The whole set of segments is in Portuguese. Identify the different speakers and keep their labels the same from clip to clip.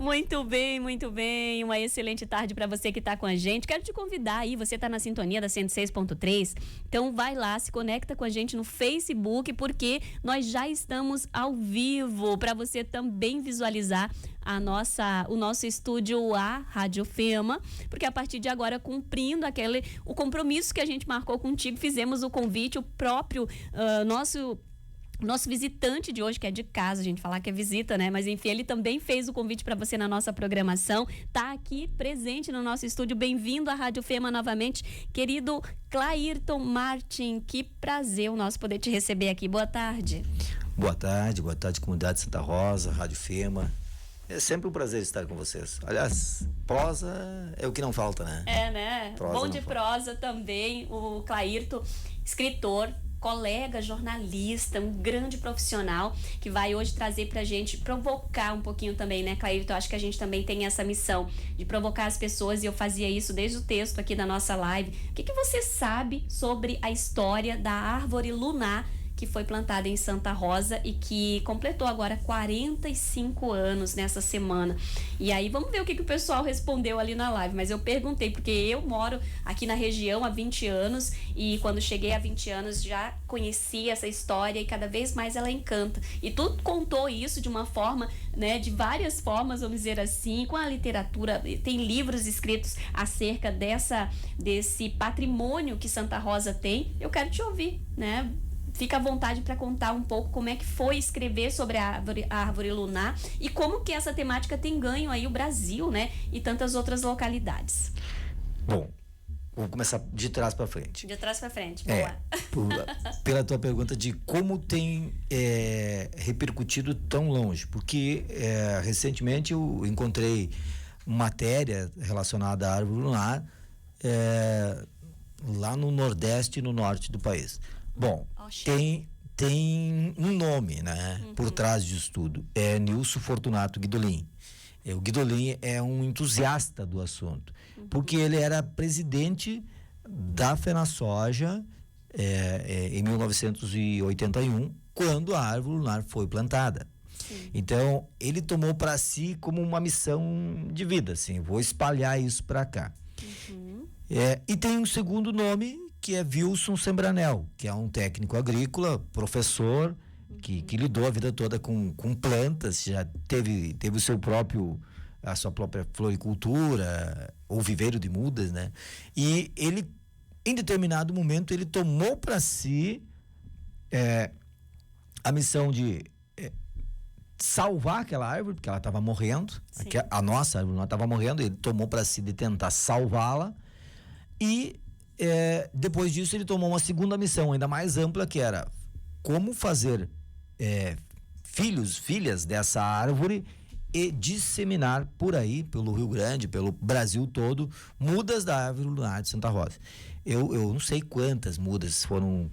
Speaker 1: Muito bem, muito bem. Uma excelente tarde para você que está com a gente. Quero te convidar aí, você está na sintonia da 106.3. Então vai lá, se conecta com a gente no Facebook, porque nós já estamos ao vivo para você também visualizar o nosso estúdio A, Rádio Fema, porque a partir de agora, cumprindo o compromisso que a gente marcou contigo, fizemos o convite, o próprio nosso visitante de hoje, que é de casa, a gente falar que é visita, né? Mas enfim, ele também fez o convite para você na nossa programação. Tá aqui presente no nosso estúdio. Bem-vindo à Rádio Fema novamente, querido Clairton Martin. Que prazer o nosso poder te receber aqui. Boa tarde.
Speaker 2: Boa tarde, comunidade Santa Rosa, Rádio Fema. É sempre um prazer estar com vocês. Aliás, prosa é o que não falta, né?
Speaker 1: É, né?
Speaker 2: Prosa
Speaker 1: bom de prosa também, o Clairton, escritor, colega, jornalista, um grande profissional que vai hoje trazer pra gente, provocar um pouquinho também, né, Clairton? Eu acho que a gente também tem essa missão de provocar as pessoas, e eu fazia isso desde o texto aqui da nossa live. O que você sabe sobre a história da árvore lunar que foi plantada em Santa Rosa e que completou agora 45 anos nessa semana? E aí vamos ver o que o pessoal respondeu ali na live, mas eu perguntei, porque eu moro aqui na região há 20 anos e quando cheguei há 20 anos já conheci essa história e cada vez mais ela encanta. E tu contou isso de uma forma, né, de várias formas, vamos dizer assim, com a literatura, tem livros escritos acerca desse patrimônio que Santa Rosa tem. Eu quero te ouvir, né? Fica à vontade para contar um pouco como é que foi escrever sobre a árvore lunar e como que essa temática tem ganho aí o Brasil, né? E tantas outras localidades.
Speaker 2: Bom, vou começar de trás para frente.
Speaker 1: De trás para frente, boa.
Speaker 2: Pela tua pergunta de como tem repercutido tão longe, porque recentemente eu encontrei matéria relacionada à árvore lunar lá no Nordeste e no Norte do país. Bom, tem um nome, né, por trás disso tudo. É Nilson Fortunato Guidolin. O Guidolin é um entusiasta do assunto, porque ele era presidente da FenaSoja em 1981, quando a árvore lunar foi plantada. Sim. Então, ele tomou para si como uma missão de vida, assim, vou espalhar isso para cá. E tem um segundo nome, que é Wilson Sembranel, que é um técnico agrícola, professor, que lidou a vida toda com plantas, já teve a sua própria floricultura, ou viveiro de mudas, né? E ele, em determinado momento, ele tomou para si a missão de salvar aquela árvore, porque ela estava morrendo, a nossa árvore não estava morrendo, ele tomou para si de tentar salvá-la, e depois disso ele tomou uma segunda missão ainda mais ampla, que era como fazer filhas dessa árvore e disseminar por aí, pelo Rio Grande, pelo Brasil todo, mudas da árvore lunar de Santa Rosa. Eu não sei quantas mudas foram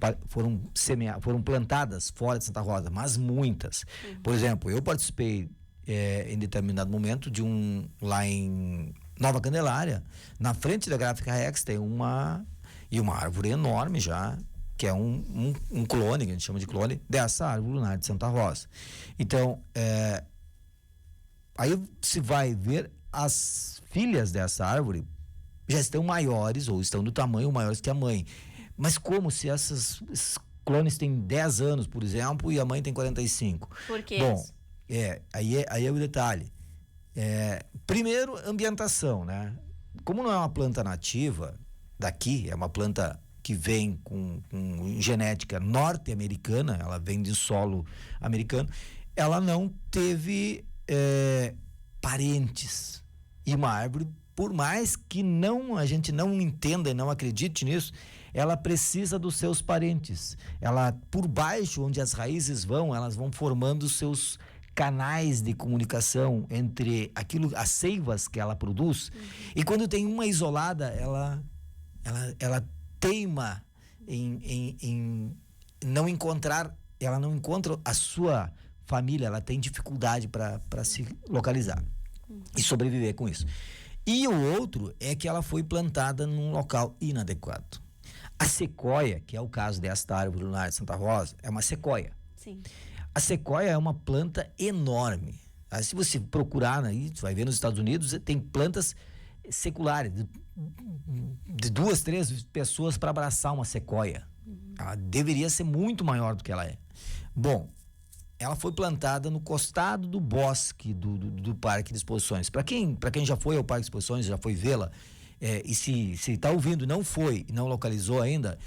Speaker 2: plantadas fora de Santa Rosa, mas muitas. Por exemplo, eu participei em determinado momento de lá em Nova Candelária, na frente da Gráfica Rex tem uma árvore enorme já, que é um clone, que a gente chama de clone, dessa árvore lunar de Santa Rosa. Então, aí se vai ver, as filhas dessa árvore já estão maiores, ou estão do tamanho maiores que a mãe. Mas como se esses clones têm 10 anos, por exemplo, e a mãe tem 45?
Speaker 1: Por quê?
Speaker 2: Bom, aí é o detalhe. Primeiro, ambientação, né? Como não é uma planta nativa daqui, é uma planta que vem com genética norte-americana, ela vem de solo americano, ela não teve parentes. E uma árvore, por mais que a gente não entenda e não acredite nisso, ela precisa dos seus parentes. Ela, por baixo, onde as raízes vão, elas vão formando os seus canais de comunicação entre as seivas que ela produz. E quando tem uma isolada, ela teima em não encontrar, ela não encontra a sua família, ela tem dificuldade para se localizar e sobreviver com isso. E o outro é que ela foi plantada num local inadequado. A sequoia, que é o caso desta árvore lunar de Santa Rosa, é uma sequoia.
Speaker 1: Sim.
Speaker 2: A sequoia é uma planta enorme. Aí, se você procurar aí, você vai ver nos Estados Unidos, tem plantas seculares, de 2, 3 pessoas para abraçar uma sequoia. Ela deveria ser muito maior do que ela é. Bom, ela foi plantada no costado do bosque do Parque de Exposições. Para quem já foi ao Parque de Exposições, já foi vê-la, e se está ouvindo, não foi e não localizou ainda,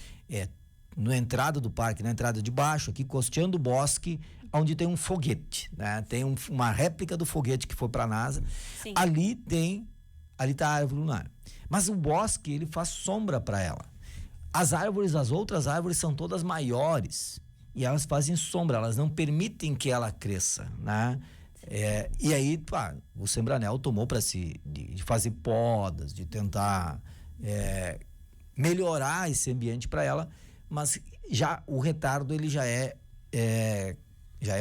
Speaker 2: na entrada do parque, na entrada de baixo, aqui costeando o bosque, onde tem um foguete, né? Tem uma réplica do foguete que foi para a NASA. Sim. Ali está a árvore lunar. Mas o bosque, ele faz sombra para ela. As outras árvores são todas maiores e elas fazem sombra, elas não permitem que ela cresça, né? E aí, o Sembranel tomou para si de fazer podas, de tentar melhorar esse ambiente para ela, mas já o retardo ele já é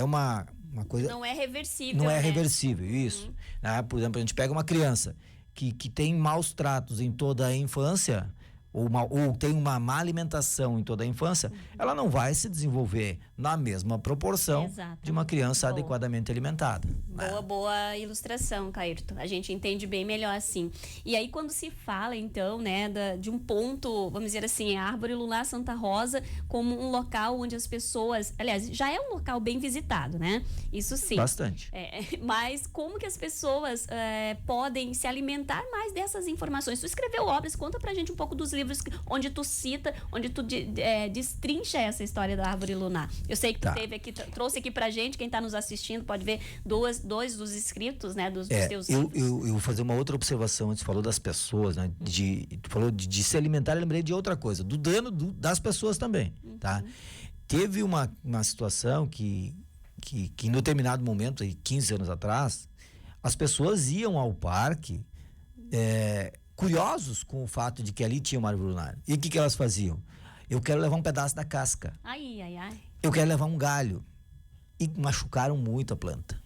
Speaker 2: uma coisa.
Speaker 1: Não é reversível.
Speaker 2: Não é
Speaker 1: né?
Speaker 2: Reversível, isso. Né? Por exemplo, a gente pega uma criança que tem maus tratos em toda a infância, ou tem uma má alimentação em toda a infância, ela não vai se desenvolver na mesma proporção de uma criança adequadamente alimentada.
Speaker 1: Boa ilustração, Clairton. A gente entende bem melhor assim. E aí, quando se fala, então, né, de um ponto, vamos dizer assim, a Árvore Lunar Santa Rosa como um local onde as pessoas... Aliás, já é um local bem visitado, né? Isso sim.
Speaker 2: Bastante.
Speaker 1: Mas como que as pessoas podem se alimentar mais dessas informações? Tu escreveu obras, conta pra gente um pouco dos livros onde tu cita, onde tu destrincha essa história da Árvore Lunar. Eu sei que tu teve aqui, trouxe aqui pra gente, quem tá nos assistindo pode ver dois dos escritos, né, dos teus livros.
Speaker 2: Eu vou fazer uma outra observação. Antes falou das pessoas, né, tu falou de se alimentar, eu lembrei de outra coisa, do dano das pessoas também, tá? Teve uma situação que em determinado momento, aí 15 anos atrás, as pessoas iam ao parque curiosos com o fato de que ali tinha uma árvore lunar. E o que elas faziam? Eu quero levar um pedaço da casca.
Speaker 1: Ai.
Speaker 2: Eu quero levar um galho. E machucaram muito a planta.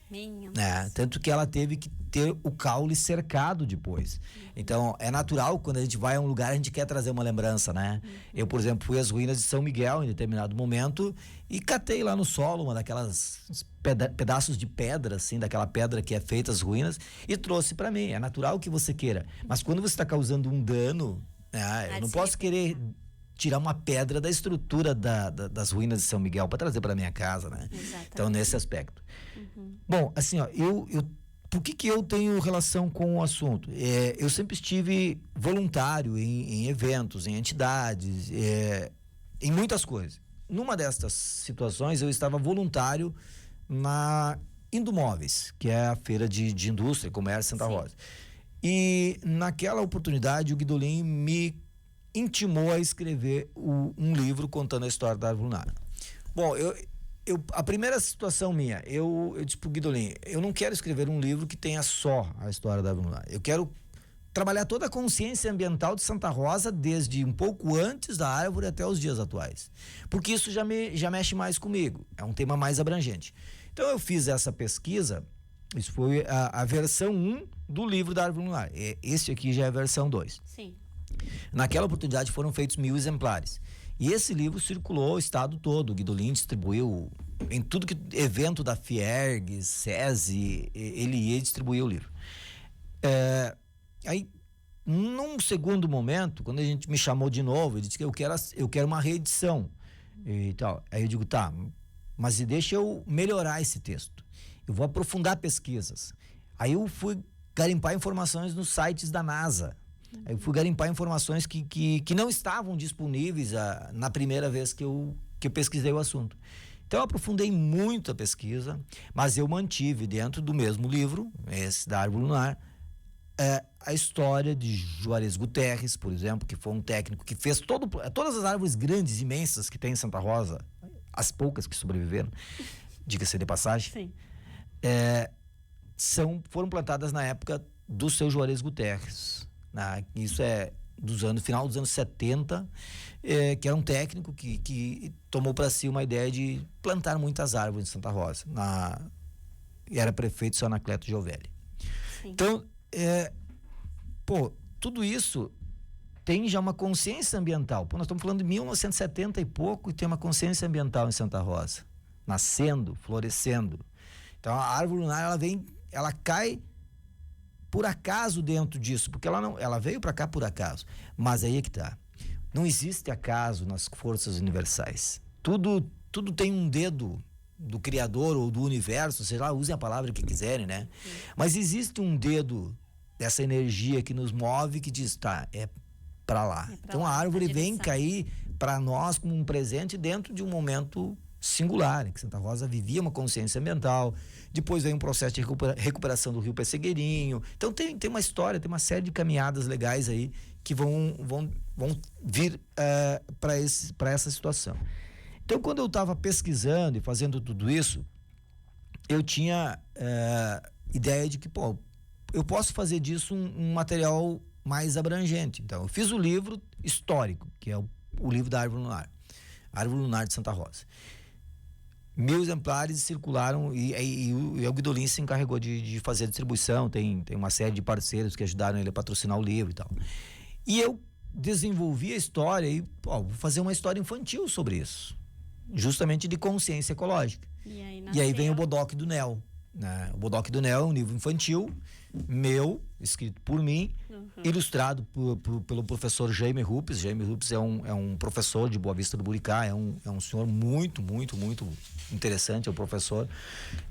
Speaker 2: Tanto que ela teve que ter o caule cercado depois. Então, é natural, quando a gente vai a um lugar, a gente quer trazer uma lembrança, né? Eu, por exemplo, fui às ruínas de São Miguel em determinado momento e catei lá no solo uma daquelas pedaços de pedra, assim, daquela pedra que é feita as ruínas, e trouxe para mim. É natural que você queira. Mas quando você está causando um dano, eu não posso querer tirar uma pedra da estrutura das ruínas de São Miguel para trazer para minha casa, né?
Speaker 1: Exatamente.
Speaker 2: Então, nesse aspecto. Bom, assim, ó, por que eu tenho relação com o assunto? Eu sempre estive voluntário em eventos, em entidades, em muitas coisas. Numa destas situações, eu estava voluntário na Indomóveis, que é a feira de indústria e comércio Santa Rosa. E naquela oportunidade, o Guidolin me intimou a escrever um livro contando a história da árvore lunar. Bom, a primeira situação minha, eu disse pro Guidolin, eu não quero escrever um livro que tenha só a história da árvore lunar. Eu quero trabalhar toda a consciência ambiental de Santa Rosa, desde um pouco antes da árvore até os dias atuais. Porque isso já mexe mais comigo, é um tema mais abrangente. Então eu fiz essa pesquisa, isso foi a versão 1 do livro da árvore lunar. Esse aqui já é a versão 2.
Speaker 1: Sim.
Speaker 2: Naquela oportunidade foram feitos 1000 exemplares. E esse livro circulou o estado todo. O Guidolin distribuiu em tudo que evento da Fiergs, SESI, ele ia distribuir o livro. Aí, num segundo momento, quando a gente me chamou de novo, ele disse que eu quero uma reedição e tal. Aí eu digo, tá, mas deixa eu melhorar esse texto. Eu vou aprofundar pesquisas. Aí eu fui garimpar informações nos sites da NASA. Aí eu fui garimpar informações que não estavam disponíveis na primeira vez que eu pesquisei o assunto. Então eu aprofundei muito a pesquisa, mas eu mantive dentro do mesmo livro, esse da árvore lunar, a história de Juarez Guterres, por exemplo, que foi um técnico que fez todas as árvores grandes, imensas que tem em Santa Rosa, as poucas que sobreviveram, diga-se de passagem, foram plantadas na época do seu Juarez Guterres. Isso é final dos anos 70, que era um técnico que tomou para si uma ideia de plantar muitas árvores em Santa Rosa. Era prefeito seu Anacleto Giovelli. Sim. Então, tudo isso tem já uma consciência ambiental. Nós estamos falando de 1970 e pouco e tem uma consciência ambiental em Santa Rosa, nascendo, florescendo. Então, a árvore lunar ela vem ela cai por acaso dentro disso, porque ela veio para cá por acaso. Mas aí é que tá. Não existe acaso nas forças universais. Tudo tem um dedo do Criador ou do universo, sei lá, usem a palavra que quiserem, né? Mas existe um dedo dessa energia que nos move, que diz, tá, é para lá. Então a árvore vem cair para nós como um presente dentro de um momento singular, em que Santa Rosa vivia uma consciência ambiental. Depois veio um processo de recuperação do Rio Pessegueirinho. Então tem uma história, tem uma série de caminhadas legais aí que vão vir para essa situação. Então, quando eu estava pesquisando e fazendo tudo isso, eu tinha ideia de que, eu posso fazer disso um material mais abrangente. Então, eu fiz o livro histórico, que é o livro da Árvore Lunar, Árvore Lunar de Santa Rosa. 1.000 exemplares circularam e o Guidolin se encarregou de fazer a distribuição. Tem uma série de parceiros que ajudaram ele a patrocinar o livro e tal. E eu desenvolvi a história e vou fazer uma história infantil sobre isso, justamente de consciência ecológica. E aí vem o Bodoque do Nel, né? O Bodoque do Nel é um livro infantil meu, escrito por mim, ilustrado pelo professor Jaime Rupes. Jaime Rupes é um professor de Boa Vista do Buricá, é um senhor muito, muito, muito interessante, é um professor,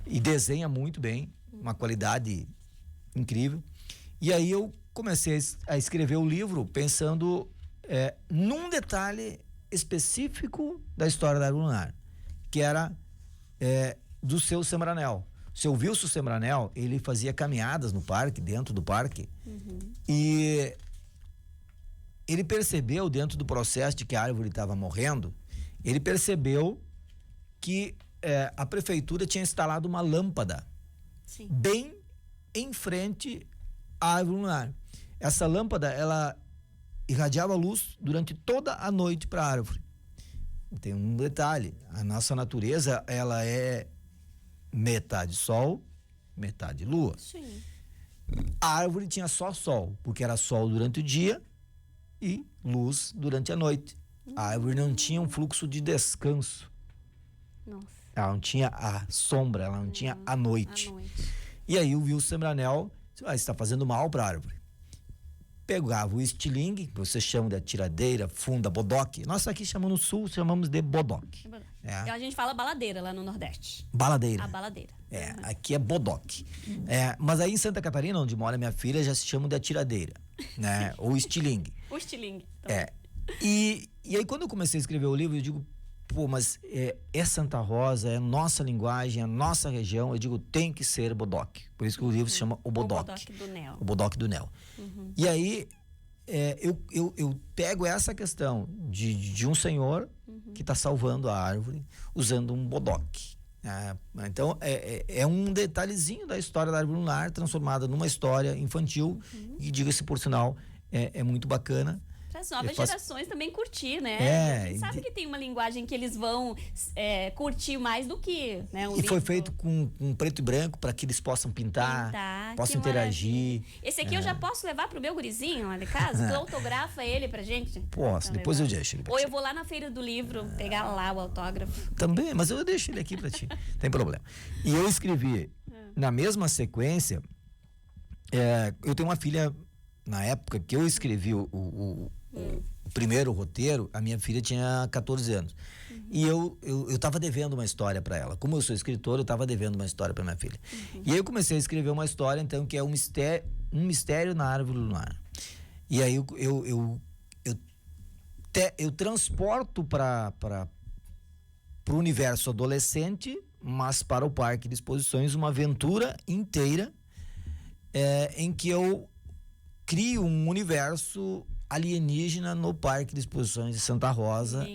Speaker 2: e desenha muito bem, uma qualidade incrível. E aí eu comecei a escrever o livro pensando num detalhe específico da história da Árvore Lunar, que era do seu Sembranel. O seu Wilson Sembranel, ele fazia caminhadas no parque, dentro do parque, e ele percebeu, dentro do processo de que a árvore estava morrendo, ele percebeu que a prefeitura tinha instalado uma lâmpada bem em frente à Árvore Lunar. Essa lâmpada, ela irradiava luz durante toda a noite para a árvore. Tem um detalhe, a nossa natureza, ela é metade sol, metade lua.
Speaker 1: Sim.
Speaker 2: A árvore tinha só sol, porque era sol durante o dia e luz durante a noite. A árvore não tinha um fluxo de descanso.
Speaker 1: Nossa.
Speaker 2: Ela não tinha a sombra, ela não tinha a noite. E aí o Wilson Sembranel disse, está fazendo mal para a árvore. Pegava o estilingue, que vocês chamam de atiradeira, funda, bodoque. Nós aqui chamamos no sul, chamamos de bodoque.
Speaker 1: A gente fala baladeira lá no Nordeste.
Speaker 2: Baladeira.
Speaker 1: A baladeira.
Speaker 2: Aqui é bodoque. Mas aí em Santa Catarina, onde mora minha filha, já se chama de atiradeira, né? Ou estilingue.
Speaker 1: O estilingue.
Speaker 2: E aí quando eu comecei a escrever o livro, eu digo, mas é Santa Rosa, é nossa linguagem, é nossa região. Eu digo, tem que ser bodoque. Por isso que o livro se chama O Bodoque.
Speaker 1: O Bodoque do Nel.
Speaker 2: O Bodoque do Nel. E aí eu pego essa questão de um senhor que está salvando a árvore usando um bodoque. Então é um detalhezinho da história da Árvore Lunar transformada numa história infantil e, diga-se por sinal, é muito bacana.
Speaker 1: Para as novas gerações também curtir, né? A gente sabe que tem uma linguagem que eles vão curtir mais do que, né,
Speaker 2: e foi feito com preto e branco para que eles possam pintar possam interagir.
Speaker 1: Esse aqui eu já posso levar pro meu gurizinho lá de casa? Tu autografa ele pra gente?
Speaker 2: Posso, então, depois eu deixo ele pra
Speaker 1: ti. Ou eu vou lá na feira do livro pegar lá o autógrafo.
Speaker 2: Também, mas eu deixo ele aqui pra ti. Tem problema. E eu escrevi na mesma sequência. Eu tenho uma filha. Na época que eu escrevi o primeiro roteiro, a minha filha tinha 14 anos. E eu estava devendo uma história para ela. Como eu sou escritor, eu estava devendo uma história para minha filha. E aí eu comecei a escrever uma história, então, que é um mistério na Árvore Lunar. E aí eu transporto para o universo adolescente, mas para o Parque de Exposições, uma aventura inteira em que eu crio um universo alienígena no Parque de Exposições de Santa Rosa,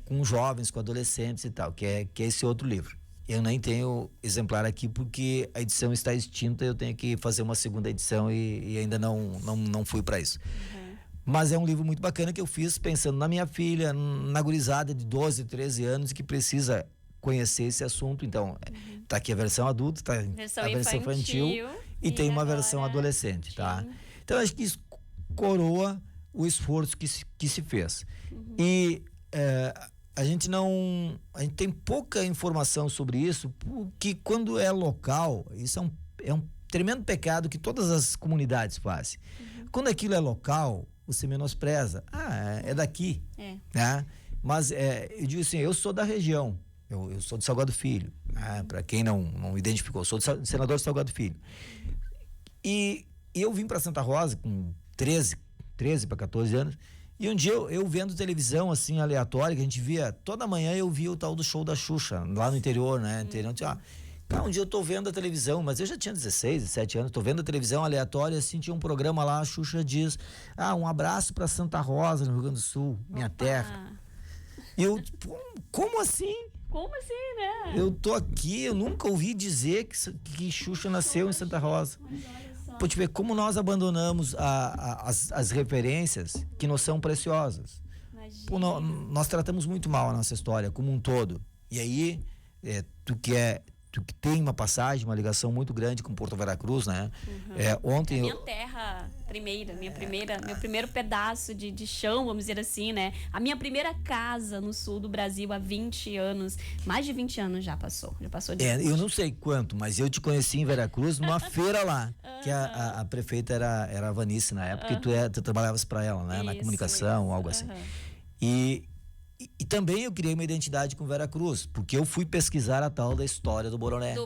Speaker 2: com jovens, com adolescentes e tal, que é esse outro livro. Eu nem tenho exemplar aqui porque a edição está extinta, eu tenho que fazer uma segunda edição e ainda não fui para isso. Mas é um livro muito bacana que eu fiz pensando na minha filha, na gurizada de 12, 13 anos que precisa conhecer esse assunto. Então, tá aqui a versão adulta, tá a versão infantil e tem uma versão adolescente, tá? Então, acho que isso coroa o esforço que se fez. E a gente tem pouca informação sobre isso, porque quando é local, isso é um tremendo pecado que todas as comunidades fazem. Quando aquilo é local, você menospreza. É daqui. Né? Mas eu digo assim, eu sou da região, eu sou de Salgado Filho, né? Para quem não identificou, eu sou senador de Salgado Filho. E eu vim para Santa Rosa com 13 para 14 anos, e um dia eu vendo televisão assim aleatória, que a gente via, toda manhã eu via o tal do show da Xuxa, lá no interior, né? Um dia eu tô vendo a televisão, mas eu já tinha 16, 17 anos, tô vendo a televisão aleatória, assim, tinha um programa lá, a Xuxa diz, um abraço para Santa Rosa, no Rio Grande do Sul, minha terra. E eu, como assim?
Speaker 1: Como assim, né?
Speaker 2: Eu tô aqui, eu nunca ouvi dizer que Xuxa nasceu em Santa Rosa. Pô, te ver como nós abandonamos as referências que nos são preciosas. Pô, nós tratamos muito mal a nossa história como um todo. E aí, tu que tem uma passagem, uma ligação muito grande com Porto Veracruz, né? Ontem
Speaker 1: minha terra primeira, meu primeiro pedaço de chão, vamos dizer assim, né? A minha primeira casa no sul do Brasil há 20 anos, mais de 20 anos já passou de
Speaker 2: eu não sei quanto, mas eu te conheci em Veracruz numa feira lá, que a prefeita era a Vanice na época, e tu trabalhavas para ela, né? Na comunicação, algo assim. E também eu criei uma identidade com Veracruz, porque eu fui pesquisar a tal da história do Bororé.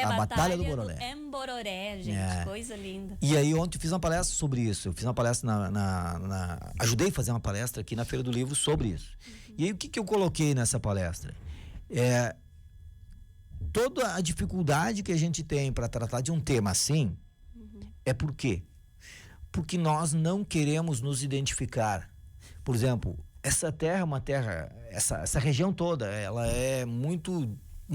Speaker 1: A Batalha do Bororé. Embororé, gente, coisa linda.
Speaker 2: E aí ontem eu fiz uma palestra sobre isso. Eu fiz uma palestra ajudei a fazer uma palestra aqui na Feira do Livro sobre isso. E aí o que eu coloquei nessa palestra? Toda a dificuldade que a gente tem para tratar de um tema assim, por quê? Porque nós não queremos nos identificar. Por exemplo, essa terra é uma terra, essa região toda, ela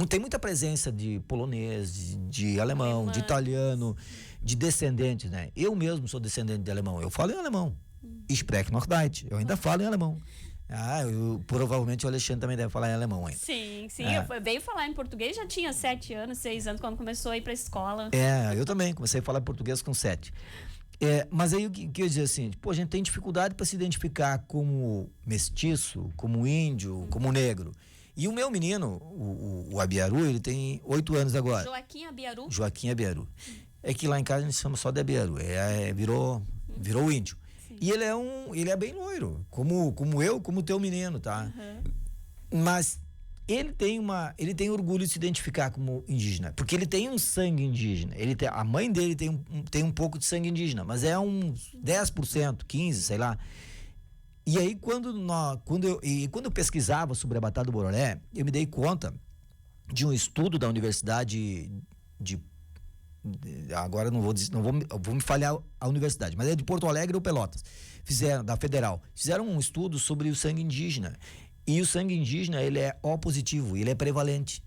Speaker 2: tem muita presença de polonês, de alemão, de italiano, de descendentes, né? Eu mesmo sou descendente de alemão, eu falo em alemão. Ich spreche noch Deutsch, eu ainda falo em alemão. Provavelmente o Alexandre também deve falar em alemão ainda.
Speaker 1: Sim, eu veio falar em português, já tinha 7 anos, 6 anos, quando começou a ir pra escola.
Speaker 2: Eu também, comecei a falar português com 7. Mas aí o que eu ia dizer assim, a gente tem dificuldade para se identificar como mestiço, como índio, como negro. E o meu menino, o Abiaru, ele tem 8 anos agora. Joaquim Abiaru. É que lá em casa a gente chama só de Abiaru, virou índio. Sim. E ele é bem loiro, como eu, como o teu menino, tá? Mas ele tem orgulho de se identificar como indígena, porque ele tem um sangue indígena. A mãe dele tem um pouco de sangue indígena, mas é uns 10%, 15%, sei lá. E aí, quando eu pesquisava sobre a Batalha do Bororé, eu me dei conta de um estudo da Universidade agora não vou me falhar a universidade, mas é de Porto Alegre ou Pelotas, da Federal. Fizeram um estudo sobre o sangue indígena. E o sangue indígena, ele é O positivo, ele é prevalente.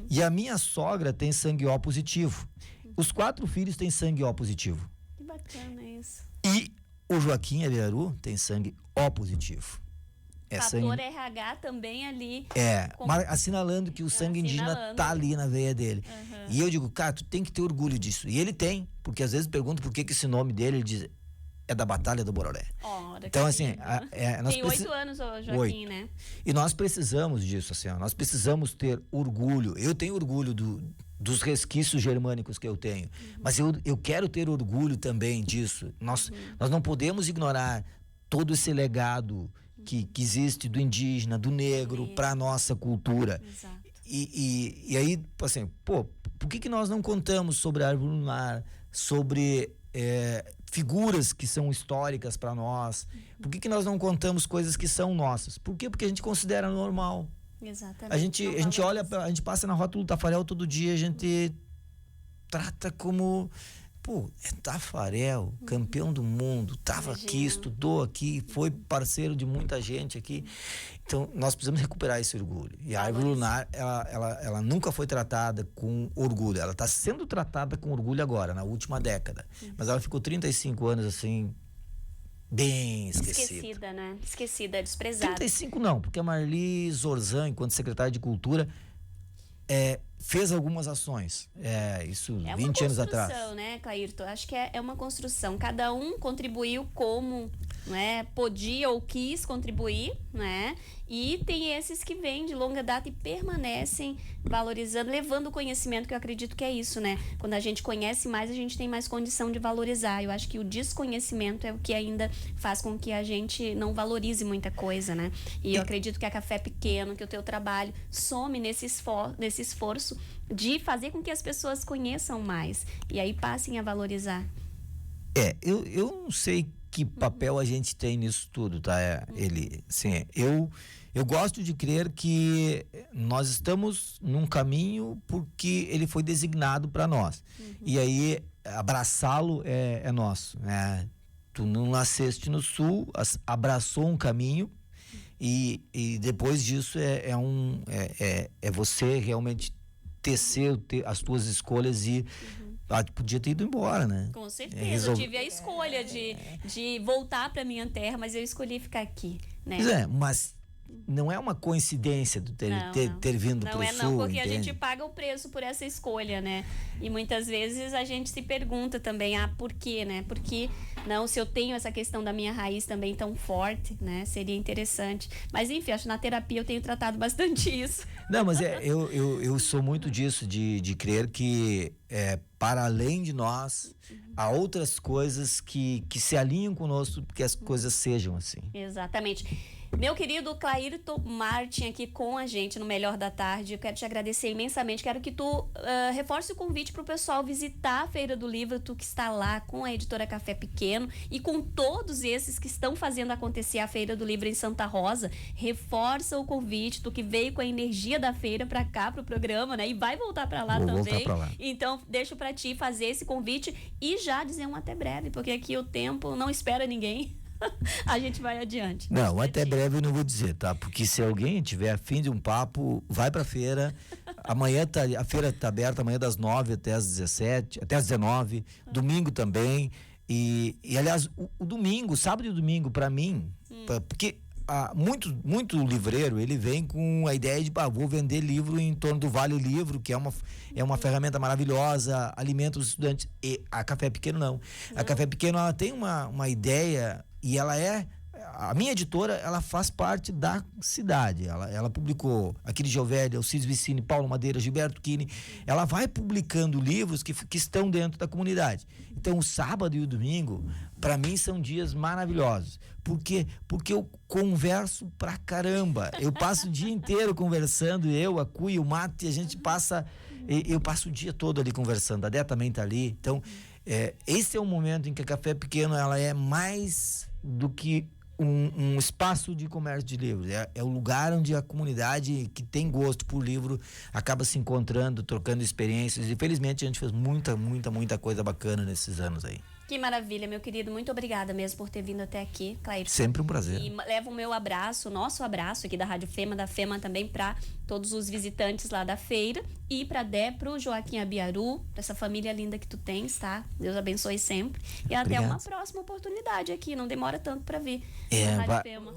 Speaker 2: E a minha sogra tem sangue O positivo. Os 4 filhos têm sangue O positivo.
Speaker 1: Que bacana isso.
Speaker 2: E o Joaquim Abiaru tem sangue O positivo.
Speaker 1: Fator RH também ali.
Speaker 2: Mas assinalando que o sangue indígena tá ali na veia dele. E eu digo, cara, tu tem que ter orgulho disso. E ele tem, porque às vezes pergunto por que esse nome dele, ele diz... É da Batalha do Bororé. Então, assim...
Speaker 1: Tem 8 anos, o Joaquim, né?
Speaker 2: E nós precisamos disso, assim, nós precisamos ter orgulho. Eu tenho orgulho dos resquícios germânicos que eu tenho, mas eu quero ter orgulho também disso. Nós não podemos ignorar todo esse legado que existe do indígena, do negro, para a nossa cultura.
Speaker 1: Exato.
Speaker 2: E aí, assim, por que nós não contamos sobre a árvore lunar, sobre... figuras que são históricas para nós? Por que nós não contamos coisas que são nossas? Por quê? Porque a gente considera normal.
Speaker 1: Exatamente.
Speaker 2: A gente olha, a gente passa na Rota do Tafarel todo dia, a gente trata como... é Tafarel, campeão do mundo, tava aqui, estudou aqui, foi parceiro de muita gente aqui. Então, nós precisamos recuperar esse orgulho. E a árvore lunar, ela nunca foi tratada com orgulho. Ela está sendo tratada com orgulho agora, na última década. Mas ela ficou 35 anos, assim, bem esquecida.
Speaker 1: Esquecida, né? Esquecida, desprezada.
Speaker 2: 35 não, porque a Marli Zorzan, enquanto secretária de Cultura, fez algumas ações, isso 20 anos atrás.
Speaker 1: É uma construção, né, Clairton? Acho que é uma construção. Cada um contribuiu como né, podia ou quis contribuir, né? E tem esses que vêm de longa data e permanecem valorizando, levando o conhecimento, que eu acredito que é isso, né? Quando a gente conhece mais, a gente tem mais condição de valorizar. Eu acho que o desconhecimento é o que ainda faz com que a gente não valorize muita coisa, né? E eu acredito que a Café Pequeno, que o teu trabalho some nesse esforço de fazer com que as pessoas conheçam mais e aí passem a valorizar.
Speaker 2: Eu não sei que papel a gente tem nisso tudo, tá? Sim, eu gosto de crer que nós estamos num caminho porque ele foi designado para nós. E aí, abraçá-lo é nosso, né? Tu não nasceste no Sul, abraçou um caminho e depois disso é você realmente tecer as tuas escolhas e podia ter ido embora, né?
Speaker 1: Com certeza, eu tive a escolha de voltar para minha terra, mas eu escolhi ficar aqui, né?
Speaker 2: Mas não é uma coincidência de ter vindo para o Sul,
Speaker 1: não, porque
Speaker 2: entende?
Speaker 1: a gente paga o preço por essa escolha, né? E muitas vezes a gente se pergunta também, por quê, né? Porque, não, se eu tenho essa questão da minha raiz também tão forte, né? Seria interessante. Mas, enfim, acho que na terapia eu tenho tratado bastante isso.
Speaker 2: Não, mas eu sou muito disso, de crer que para além de nós, há outras coisas que se alinham conosco, que as coisas sejam assim.
Speaker 1: Exatamente. Meu querido Clairton Martin aqui com a gente no Melhor da Tarde. Eu quero te agradecer imensamente. Quero que tu reforce o convite para o pessoal visitar a Feira do Livro, tu que está lá com a editora Café Pequeno e com todos esses que estão fazendo acontecer a Feira do Livro em Santa Rosa. Reforça o convite, tu que veio com a energia da feira para cá, pro programa, né? E vai voltar para lá também.
Speaker 2: Voltar pra lá.
Speaker 1: Então, deixo para ti fazer esse convite e já dizer um até breve, porque aqui o tempo não espera ninguém. A gente vai adiante.
Speaker 2: Não, até breve eu não vou dizer, tá? Porque se alguém tiver afim de um papo, vai pra feira. Amanhã a feira tá aberta, amanhã das 9 até as 17, até as 19, domingo também. E aliás, o domingo, sábado e domingo, pra mim, porque muito livreiro, ele vem com a ideia de, vou vender livro em torno do Vale Livro, que é uma ferramenta maravilhosa, alimenta os estudantes. E a Café Pequeno não. A Café Pequeno, ela tem uma ideia e a minha editora, ela faz parte da cidade. Ela publicou Aquiles Giovelli, Alcides Vicini, Paulo Madeira, Gilberto Kini. Ela vai publicando livros que estão dentro da comunidade. Então, o sábado e o domingo, para mim, são dias maravilhosos. Por quê? Porque eu converso pra caramba. Eu passo o dia inteiro conversando, a Cui, o Mato, e a gente passa... Eu passo o dia todo ali conversando. A Dé também tá ali. Então, esse é o momento em que a Café Pequeno, ela é mais do que um espaço de comércio de livros. É o lugar onde a comunidade que tem gosto por livro acaba se encontrando, trocando experiências. E felizmente a gente fez muita coisa bacana nesses anos aí.
Speaker 1: Que maravilha, meu querido. Muito obrigada mesmo por ter vindo até aqui, Clairton.
Speaker 2: Sempre um prazer.
Speaker 1: E levo o meu abraço, o nosso abraço aqui da Rádio Fema, da Fema também para todos os visitantes lá da feira e para Dé, pro Joaquim Abiaru, pra essa família linda que tu tens, tá? Deus abençoe sempre. E até uma próxima oportunidade aqui, não demora tanto para vir na Rádio Fema.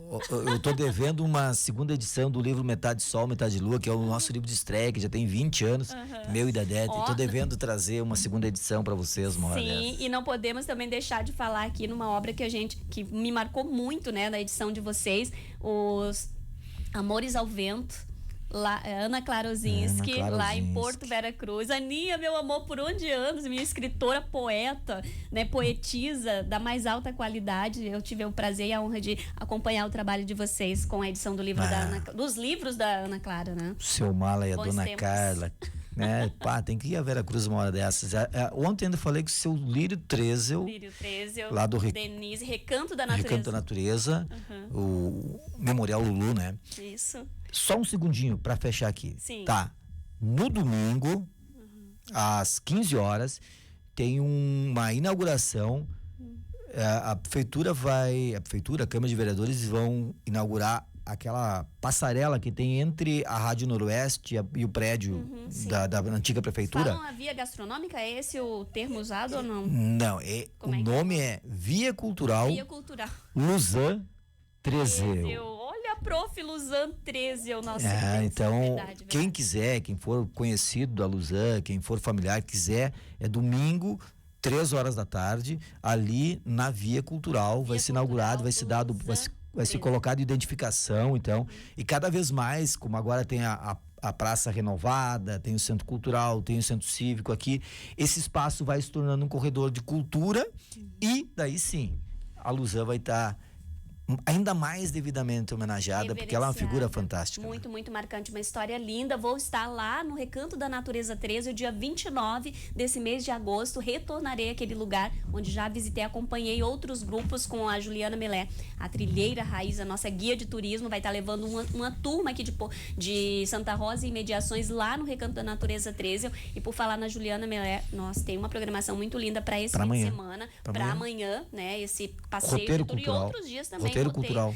Speaker 2: Eu tô devendo uma segunda edição do livro Metade Sol, Metade Lua, que é o nosso livro de estreia, que já tem 20 anos, meu e da Dé. Tô devendo trazer uma segunda edição para vocês, uma hora dessa.
Speaker 1: Sim, e não podemos também deixar de falar aqui numa obra que me marcou muito, né, na edição de vocês, os Amores ao Vento, lá, Ana Klarosinski, lá em Porto Vera Cruz. Aninha, meu amor, por onde anos, minha escritora, poeta, né, poetisa da mais alta qualidade. Eu tive o prazer e a honra de acompanhar o trabalho de vocês com a edição do livro dos livros da Ana Clara, né?
Speaker 2: O seu Mala e a
Speaker 1: Bons
Speaker 2: Dona
Speaker 1: tempos.
Speaker 2: Carla. Tem que ir a Vera Cruz uma hora dessas. Ontem ainda falei que o seu Lírio Trezel, lá do
Speaker 1: Denise, Recanto da Natureza.
Speaker 2: Recanto da Natureza, o Memorial Lulu, né?
Speaker 1: Isso.
Speaker 2: Só um segundinho para fechar aqui.
Speaker 1: Sim.
Speaker 2: Tá. No domingo, às 15 horas, tem uma inauguração. A prefeitura, a Câmara de Vereadores vão inaugurar aquela passarela que tem entre a Rádio Noroeste e o prédio da antiga prefeitura.
Speaker 1: Falam a via gastronômica? É esse o termo usado ou não?
Speaker 2: Não, o nome é Via Cultural Luzan Trezel.
Speaker 1: Olha a prof. Luzan Trezel, nossa.
Speaker 2: Então, quem quiser, quem for conhecido da Luzan, quem for familiar, quiser, é domingo, 3 horas da tarde, ali na Via Cultural, vai ser inaugurado, vai ser dado, vai ser colocado identificação, então, e cada vez mais, como agora tem a praça renovada, tem o centro cultural, tem o centro cívico aqui, esse espaço vai se tornando um corredor de cultura e daí sim, a Luzã vai estar ainda mais devidamente homenageada, porque ela é uma figura fantástica.
Speaker 1: Muito, muito marcante, uma história linda. Vou estar lá no Recanto da Natureza 13, o dia 29 desse mês de agosto. Retornarei àquele lugar onde já visitei, acompanhei outros grupos com a Juliana Melé, a trilheira raiz, a nossa guia de turismo, vai estar levando uma turma aqui de Santa Rosa e imediações lá no Recanto da Natureza 13. E por falar na Juliana Melé, nós tem uma programação muito linda para esse fim de semana, para amanhã, né? Esse passeio
Speaker 2: roteiro
Speaker 1: de
Speaker 2: cultural.
Speaker 1: E outros dias também.
Speaker 2: Roteiro cultural.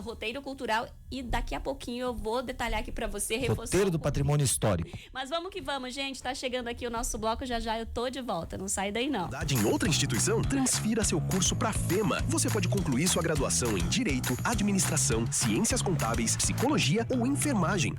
Speaker 1: Roteiro cultural, e daqui a pouquinho eu vou detalhar aqui para você, reforçar.
Speaker 2: Roteiro do patrimônio histórico.
Speaker 1: Mas vamos que vamos, gente, tá chegando aqui o nosso bloco, já já eu tô de volta, não sai daí não.
Speaker 3: Em outra instituição, transfira seu curso para a FEMA. Você pode concluir sua graduação em Direito, Administração, Ciências Contábeis, Psicologia ou Enfermagem.